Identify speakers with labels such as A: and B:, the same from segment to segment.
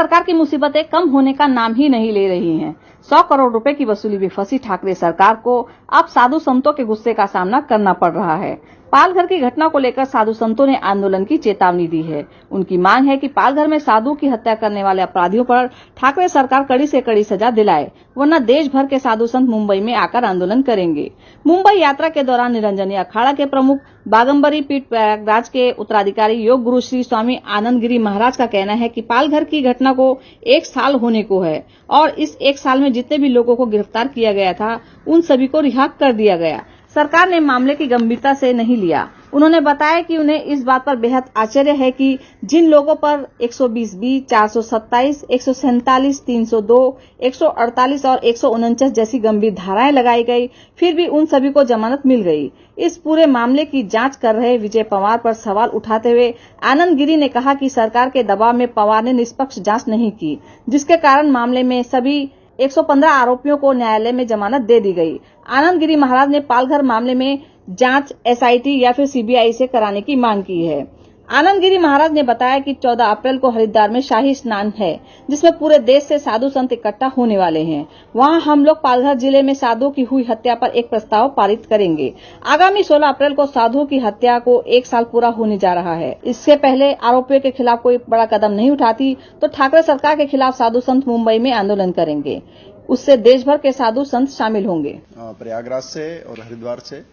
A: सरकार की मुसीबतें कम होने का नाम ही नहीं ले रही हैं। 100 करोड़ रुपए की वसूली में फंसी ठाकरे सरकार को अब साधु संतों के गुस्से का सामना करना पड़ रहा है। पालघर की घटना को लेकर साधु संतों ने आंदोलन की चेतावनी दी है। उनकी मांग है कि पालघर में साधु की हत्या करने वाले अपराधियों पर ठाकरे सरकार कड़ी से कड़ी सजा दिलाए, वरना देश भर के साधु संत मुंबई में आकर आंदोलन करेंगे। मुंबई यात्रा के दौरान निरंजनी अखाड़ा के प्रमुख बागंबरी पीठ प्रयागराज के उत्तराधिकारी योग गुरु श्री स्वामी आनंद गिरी महाराज का कहना है कि पालघर की घटना को 1 साल होने को है और इस 1 साल में जितने भी लोगों को गिरफ्तार किया गया था उन सभी को रिहा कर दिया गया। सरकार ने मामले की गंभीरता से नहीं लिया। उन्होंने बताया कि उन्हें इस बात पर बेहद आश्चर्य है कि जिन लोगों पर 120B, 427, 147, 302, 148 और 149 जैसी गंभीर धाराएं लगाई गई, फिर भी उन सभी को जमानत मिल गई। इस पूरे मामले की जांच कर रहे विजय पवार पर सवाल उठाते हुए आनंद गिरी ने कहा कि सरकार के दबाव में पवार ने निष्पक्ष जांच नहीं की, जिसके कारण मामले में सभी 115 आरोपियों को न्यायालय में जमानत दे दी गई। आनंद गिरी महाराज ने पालघर मामले में जांच SIT या फिर CBI से कराने की मांग की है। आनंद गिरी महाराज ने बताया कि 14 अप्रैल को हरिद्वार में शाही स्नान है, जिसमें पूरे देश से साधु संत इकट्ठा होने वाले हैं। वहां हम लोग पालघर जिले में साधुओं की हुई हत्या पर एक प्रस्ताव पारित करेंगे। आगामी 16 अप्रैल को साधुओं की हत्या को 1 साल पूरा होने जा रहा है। इससे पहले आरोपियों के खिलाफ कोई बड़ा कदम नहीं उठाती तो ठाकरे सरकार के खिलाफ साधु संत मुंबई में आंदोलन करेंगे। उससे देश भर के साधु संत शामिल होंगे।
B: प्रयागराज से और हरिद्वार से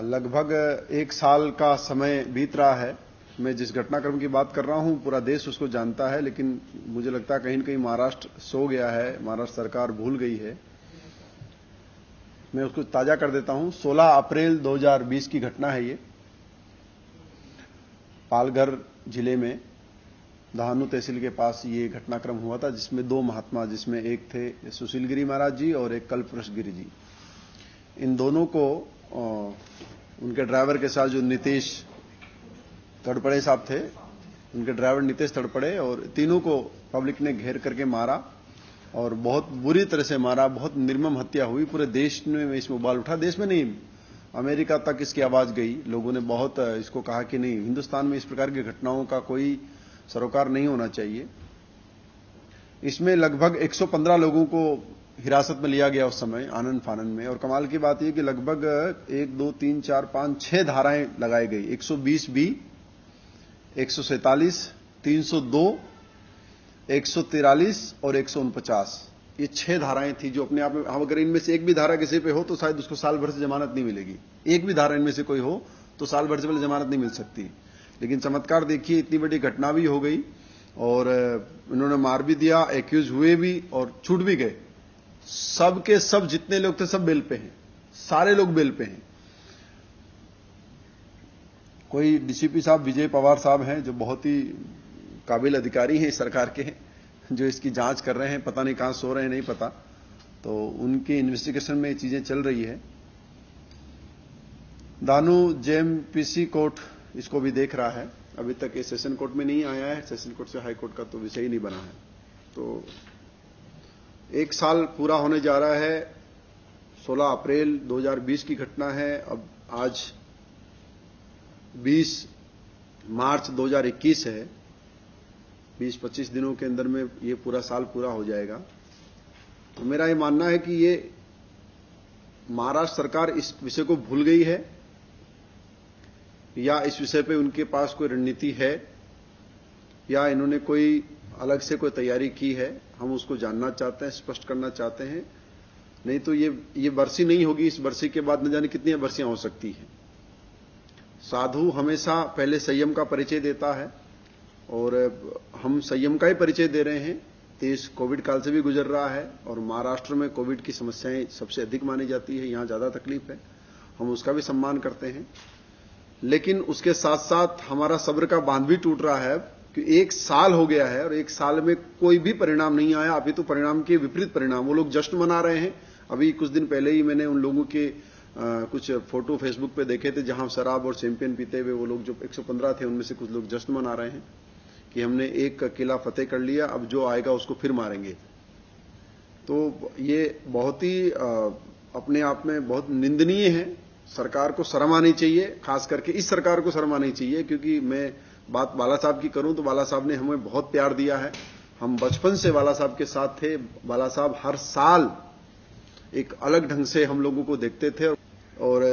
B: लगभग 1 साल का समय बीत रहा है। मैं जिस घटनाक्रम की बात कर रहा हूं पूरा देश उसको जानता है, लेकिन मुझे लगता है कहीं न कहीं महाराष्ट्र सो गया है, महाराष्ट्र सरकार भूल गई है। मैं उसको ताजा कर देता हूं। 16 अप्रैल 2020 की घटना है ये। पालघर जिले में दहानू तहसील के पास ये घटनाक्रम हुआ था, जिसमें 2 महात्मा, जिसमें एक थे सुशील गिरी महाराज जी और एक कल्पवृक्ष गिरी जी। इन दोनों को उनके ड्राइवर के साथ जो नितेश तड़पड़े साहब थे, उनके ड्राइवर नितेश तड़पड़े, और तीनों को पब्लिक ने घेर करके मारा और बहुत बुरी तरह से मारा। बहुत निर्मम हत्या हुई। पूरे देश में इसमें उबाल उठा। देश में नहीं, अमेरिका तक इसकी आवाज गई। लोगों ने बहुत इसको कहा कि नहीं, हिंदुस्तान में इस प्रकार की घटनाओं का कोई सरोकार नहीं होना चाहिए। इसमें लगभग 115 लोगों को हिरासत में लिया गया उस समय आनंद फानन में। और कमाल की बात यह कि लगभग 1, 2, 3, 4, 5, 6 धाराएं लगाई गई। 120B, 147, 302, 143 और 149, ये 6 धाराएं थी जो अपने आप में, अगर इनमें से एक भी धारा किसी पे हो तो शायद उसको साल भर से जमानत नहीं मिलेगी। एक भी धारा इनमें से कोई हो तो साल भर से पहले जमानत नहीं मिल सकती। लेकिन चमत्कार देखिए, इतनी बड़ी घटना भी हो गई और इन्होंने मार भी दिया, एक्यूज हुए भी और छूट भी गए। सब के सब जितने लोग थे सब बेल पे हैं, सारे लोग बेल पे हैं। कोई DCP साहब विजय पवार साहब हैं जो बहुत ही काबिल अधिकारी हैं इस सरकार के, जो इसकी जांच कर रहे हैं। पता नहीं कहां सो रहे हैं, नहीं पता। तो उनकी इन्वेस्टिगेशन में ये चीजें चल रही है। दानू JMPC कोर्ट इसको भी देख रहा है। अभी तक ये सेशन कोर्ट में नहीं आया है। सेशन कोर्ट से हाई कोर्ट का तो विषय ही नहीं बना है। तो 1 साल पूरा होने जा रहा है। 16 अप्रैल 2020 की घटना है। अब आज 20 मार्च 2021 है। 20-25 दिनों के अंदर में ये पूरा साल पूरा हो जाएगा। तो मेरा ये मानना है कि ये महाराष्ट्र सरकार इस विषय को भूल गई है या इस विषय पे उनके पास कोई रणनीति है या इन्होंने कोई अलग से कोई तैयारी की है। हम उसको जानना चाहते हैं, स्पष्ट करना चाहते हैं। नहीं तो ये बरसी नहीं होगी। इस बरसी के बाद न जाने कितनी बरसियां हो सकती हैं। साधु हमेशा पहले संयम का परिचय देता है और हम संयम का ही परिचय दे रहे हैं। देश कोविड काल से भी गुजर रहा है और महाराष्ट्र में कोविड की समस्याएं सबसे अधिक मानी जाती है। यहां ज्यादा तकलीफ है, हम उसका भी सम्मान करते हैं। लेकिन उसके साथ साथ हमारा सब्र का बांध भी टूट रहा है कि 1 साल हो गया है और 1 साल में कोई भी परिणाम नहीं आया। अभी तो परिणाम के विपरीत परिणाम। वो लोग जश्न मना रहे हैं। अभी कुछ दिन पहले ही मैंने उन लोगों के कुछ फोटो फेसबुक पे देखे थे जहां शराब और चैंपियन पीते हुए वो लोग, जो 115 थे, उनमें से कुछ लोग जश्न मना रहे हैं कि हमने एक किला फतेह कर लिया, अब जो आएगा उसको फिर मारेंगे। तो ये बहुत ही अपने आप में बहुत निंदनीय है। सरकार को शर्म आनी चाहिए, खास करके इस सरकार को शर्म आनी चाहिए, क्योंकि मैं बात बाला साहब की करूं तो बाला साहब ने हमें बहुत प्यार दिया है। हम बचपन से बाला साहब के साथ थे। बाला साहब हर साल एक अलग ढंग से हम लोगों को देखते थे और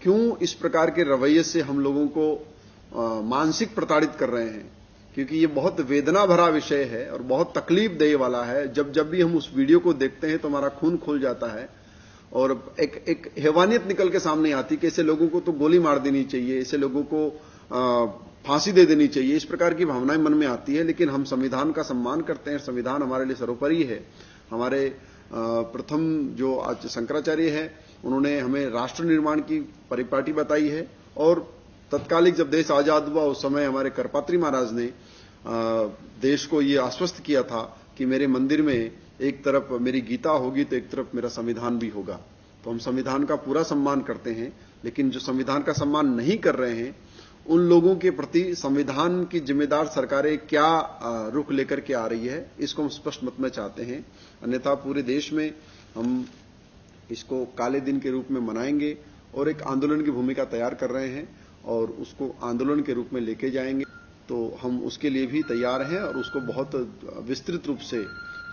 B: क्यों इस प्रकार के रवैये से हम लोगों को मानसिक प्रताड़ित कर रहे हैं, क्योंकि ये बहुत वेदना भरा विषय है और बहुत तकलीफ देने वाला है। जब भी हम उस वीडियो को देखते हैं तो हमारा खून खोल जाता है और एक हैवानियत निकल के सामने आती कि ऐसे लोगों को तो गोली मार देनी चाहिए, ऐसे लोगों को फांसी दे देनी चाहिए, इस प्रकार की भावनाएं मन में आती है। लेकिन हम संविधान का सम्मान करते हैं, संविधान हमारे लिए सर्वोपरि है। हमारे प्रथम जो आज शंकराचार्य है उन्होंने हमें राष्ट्र निर्माण की परिपाटी बताई है और तत्कालिक जब देश आजाद हुआ उस समय हमारे करपात्री महाराज ने देश को ये आश्वस्त किया था कि मेरे मंदिर में एक तरफ मेरी गीता होगी तो एक तरफ मेरा संविधान भी होगा। तो हम संविधान का पूरा सम्मान करते हैं, लेकिन जो संविधान का सम्मान नहीं कर रहे हैं उन लोगों के प्रति संविधान की जिम्मेदार सरकारें क्या रुख लेकर के आ रही है, इसको हम स्पष्ट मत में चाहते हैं। अन्यथा पूरे देश में हम इसको काले दिन के रूप में मनाएंगे और एक आंदोलन की भूमिका तैयार कर रहे हैं और उसको आंदोलन के रूप में लेके जाएंगे। तो हम उसके लिए भी तैयार हैं और उसको बहुत विस्तृत रूप से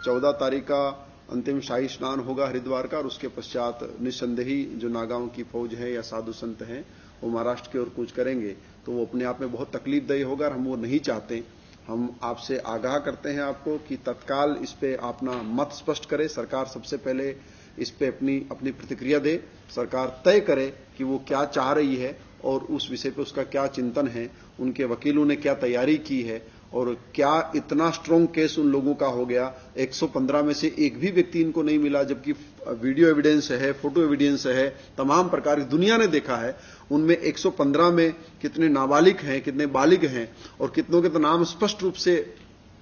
B: 14 तारीख का अंतिम शाही स्नान होगा हरिद्वार का और उसके पश्चात निस्संदेही जो नागाओं की फौज है या साधु संत हैं वो महाराष्ट्र की ओर कूच करेंगे। तो वो अपने आप में बहुत तकलीफदेही होगा और हम वो नहीं चाहते। हम आपसे आगाह करते हैं आपको कि तत्काल इस पे अपना मत स्पष्ट करे। सरकार सबसे पहले इस पे अपनी प्रतिक्रिया दे। सरकार तय करे कि वो क्या चाह रही है और उस विषय पे उसका क्या चिंतन है, उनके वकीलों ने क्या तैयारी की है और क्या इतना स्ट्रांग केस उन लोगों का हो गया। 115 में से एक भी व्यक्ति इनको नहीं मिला, जबकि वीडियो एविडेंस है, फोटो एविडेंस है, तमाम प्रकार की दुनिया ने देखा है। उनमें 115 में कितने नाबालिग हैं, कितने बालिग हैं और कितनों के तो नाम स्पष्ट रूप से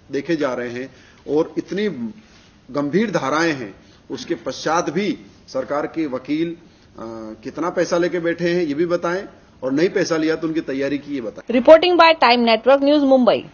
B: देखे जा रहे हैं और इतनी गंभीर धाराएं हैं। उसके पश्चात भी सरकार के वकील कितना पैसा लेके बैठे हैं ये भी बताएं और नहीं पैसा लिया तो उनकी तैयारी की ये बताएं।
A: Reporting by time network news Mumbai.